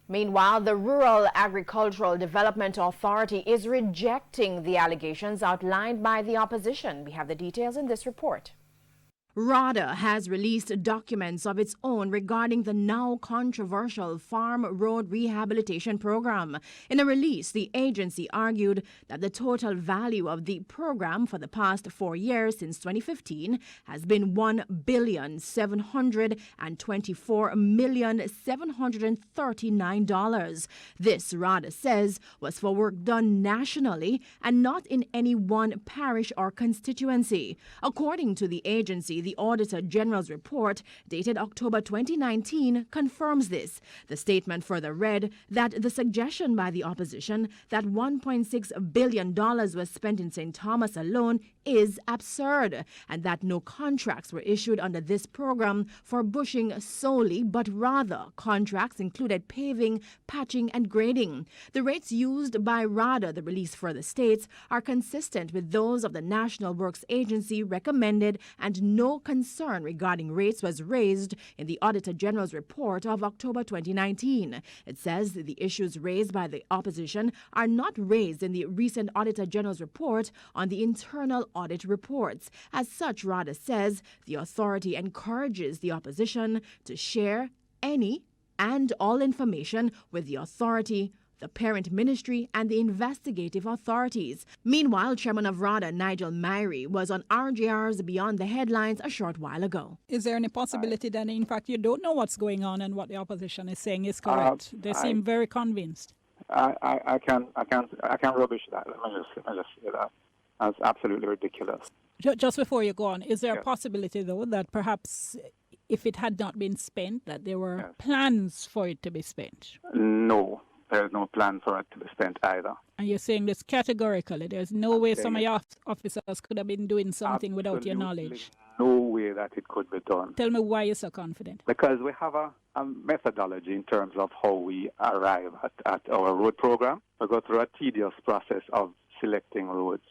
Meanwhile, the Rural Agricultural Development Authority is rejecting the allegations outlined by the opposition. We have the details in this report. RADA has released documents of its own regarding the now controversial Farm Road Rehabilitation Program. In a release, the agency argued that the total value of the program for the past 4 years since 2015 has been $1,724,739. This, RADA says, was for work done nationally and not in any one parish or constituency. According to the agency, the Auditor General's report, dated October 2019, confirms this. The statement further read that the suggestion by the opposition that $1.6 billion was spent in St. Thomas alone is absurd, and that no contracts were issued under this program for bushing solely, but rather contracts included paving, patching, and grading. The rates used by RADA, the release further states, are consistent with those of the National Works Agency recommended, and no concern regarding rates was raised in the Auditor General's report of October 2019. It says the issues raised by the opposition are not raised in the recent Auditor General's report on the internal audit reports. As such, RADA says the authority encourages the opposition to share any and all information with the authority, the parent ministry, and the investigative authorities. Meanwhile, Chairman of RADA, Nigel Myrie, was on RJR's Beyond the Headlines a short while ago. Is there any possibility that, in fact, you don't know what's going on and what the opposition is saying is correct? They seem very convinced. I can rubbish that. Let me just say that. That's absolutely ridiculous. Just before you go on, is there a possibility, though, that perhaps if it had not been spent, that there were plans for it to be spent? No. There's no plan for it to be spent either. And you're saying this categorically? There's no way some of your officers could have been doing something without your knowledge? No way that it could be done. Tell me why you're so confident. Because we have a methodology in terms of how we arrive at our road program. We go through a tedious process of selecting roads.